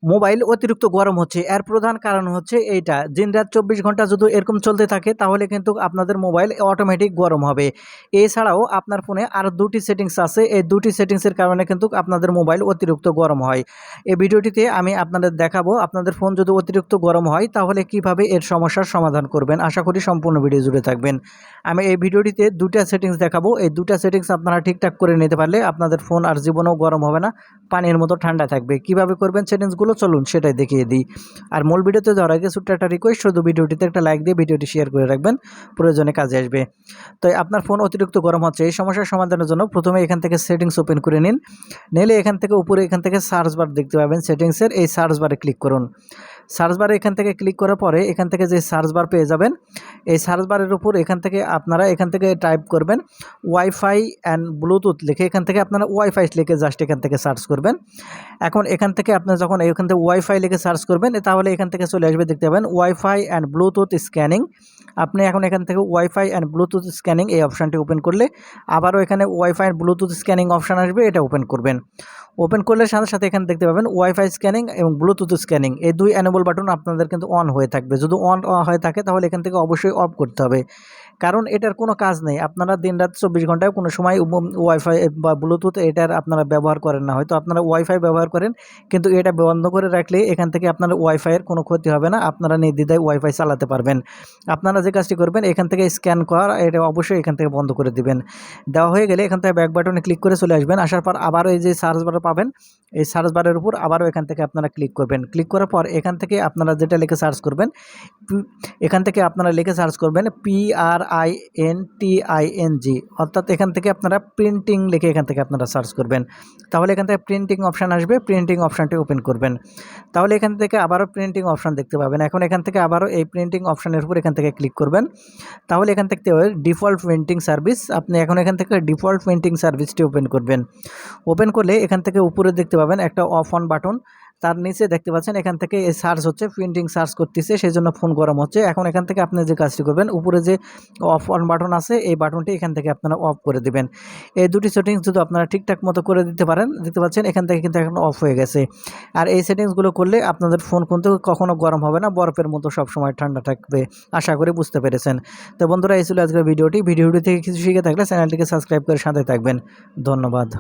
Mobile অতিরিক্ত গরম হচ্ছে এর প্রধান কারণ হচ্ছে এইটা, দিন-রাত ২৪ ঘন্টা যদি এরকম চলতে থাকে তাহলে কিন্তু আপনাদের মোবাইল অটোমেটিক গরম হবে। এছাড়াও আপনার ফোনে আরও ২টি সেটিংস আছে, এই ২টি সেটিংসের কারণে কিন্তু আপনাদের মোবাইল অতিরিক্ত গরম হয়। এই ভিডিওটিতে আমি আপনাদের দেখাবো আপনাদের ফোন যদি অতিরিক্ত গরম হয় তাহলে কিভাবে এর সমস্যার সমাধান করবেন। আশা করি সম্পূর্ণ ভিডিও জুড়ে থাকবেন। আমি এই ভিডিওটিতে ২টা সেটিংস দেখাবো, এই ২টা সেটিংস আপনারা ঠিকঠাক করে নিতে পারলে আপনাদের ফোন আর জীবনেও গরম হবে না, পানির মতো ঠান্ডা থাকবে। কিভাবে করবেন সেটিংসগুলো চলুন সেটাই দেখিয়ে দিই। আর মূল ভিডিওতে যাওয়ার আগে ছোট্ট একটা রিকোয়েস্ট, শুধু ভিডিওটিতে একটা লাইক দিয়ে ভিডিওটি শেয়ার করে রাখবেন, প্রয়োজনে কাজে আসবে। তো আপনার ফোন অতিরিক্ত গরম হচ্ছে, এই সমস্যার সমাধানের জন্য প্রথমে এখান থেকে সেটিংস ওপেন করে নিন। নিলে এখান থেকে উপরে এখান থেকে সার্চ বার দেখতে পাবেন সেটিংসের, এই সার্চ বারে ক্লিক করুন। সার্চ বারে এখান থেকে ক্লিক করার পরে এখান থেকে যে সার্চ বার পেয়ে যাবেন, এই সার্চ বারের উপর এখান থেকে আপনারা এখান থেকে টাইপ করবেন ওয়াইফাই অ্যান্ড ব্লুটুথ লিখে, এখান থেকে আপনারা ওয়াইফাই লিখে জাস্ট এখান থেকে সার্চ করবেন। এখন এখান থেকে আপনি যখন এখান থেকে ওয়াইফাই লিখে সার্চ করবেন তাহলে এখান থেকে চলে আসবে, দেখতে পাবেন ওয়াইফাই অ্যান্ড ব্লুটুথ স্ক্যানিং। আপনি এখন এখান থেকে ওয়াইফাই অ্যান্ড ব্লুটুথ স্ক্যানিং এই অপশানটি ওপেন করলে আবারও এখানে wifi and Bluetooth scanning option আসবে, এটা ওপেন করবেন। ওপেন করলে সাথে সাথে এখানে দেখতে পাবেন ওয়াইফাই স্ক্যানিং এবং ব্লুটুথ স্ক্যানিং, এই দুই এনেবল বাটন আপনাদের কিন্তু অন হয়ে থাকবে। যদি অন হয়ে থাকে তাহলে এখান থেকে অবশ্যই অফ করতে হবে, কারণ এটার কোনো কাজ নেই। আপনারা দিন-রাত ২৪ ঘন্টায় কোনো সময় ওয়াইফাই বা ব্লুটুথ এটার আপনারা ব্যবহার করেন না, হয়তো আপনারা ওয়াইফাই ব্যবহার করেন, কিন্তু এটা বন্ধ করে রাখলে এখান থেকে আপনার ওয়াইফাইয়ের কোনো ক্ষতি হবে না, আপনারা নির্দ্বিধায় ওয়াইফাই চালাতে পারবেন। আপনারা যে কাজটি করবেন এখান থেকে স্ক্যান করা, এটা অবশ্যই এখান থেকে বন্ধ করে দিবেন। দেওয়া হয়ে গেলে এখান থেকে ব্যাক বাটনে ক্লিক করে চলে আসবেন। আসার পর আবারও এই যে সার্চ বার পাবেন, এই সার্চ বারের উপর আবারও এখান থেকে আপনারা ক্লিক করবেন। ক্লিক করার পর এখান থেকে আপনারা যেটা লিখে সার্চ করবেন, এখান থেকে আপনারা লিখে সার্চ করবেন PRINTING, অর্থাৎ এখান থেকে আপনারা প্রিন্টিং লিখে এখান থেকে আপনারা সার্চ করবেন। তাহলে এখান থেকে প্রিন্টিং অপশান আসবে, প্রিন্টিং অপশানটি ওপেন করবেন। তাহলে এখান থেকে আবারও প্রিন্টিং অপশান দেখতে পাবেন। এখন এখান থেকে আবারও এই প্রিন্টিং অপশানের উপর এখান থেকে ক্লিক করবেন। তাহলে এখান থেকে ডিফল্ট প্রিন্টিং সার্ভিস, আপনি এখন এখান থেকে ডিফল্ট প্রিন্টিং সার্ভিসটি ওপেন করবেন। ওপেন করলে এখান থেকে উপরে দেখতে পাবেন একটা অফ অন বাটন, তার নিচে দেখতে পাচ্ছেন এখান থেকে এই সার্চ হচ্ছে, প্রিন্টিং সার্চ করতেছে, সেই জন্য ফোন গরম হচ্ছে। এখন এখান থেকে আপনি যে কাজটি করবেন, উপরে যে অফ অন বাটন আছে এই বাটনটি এখান থেকে আপনারা অফ করে দিবেন। এই দুটি সেটিংস যদি আপনারা ঠিকঠাক মতো করে দিতে পারেন, দেখতে পাচ্ছেন এখান থেকে কিন্তু এখন অফ হয়ে গেছে। আর এই সেটিংসগুলো করলে আপনাদের ফোন কিন্তু কখনো গরম হবে না, বরফের মতো সবসময় ঠান্ডা থাকবে। আশা করি বুঝতে পেরেছেন। তো বন্ধুরা, এই ছিল আজকের ভিডিওটি থেকে কিছু শিখে থাকলে চ্যানেলটিকে সাবস্ক্রাইব করে সাথে থাকবেন। ধন্যবাদ।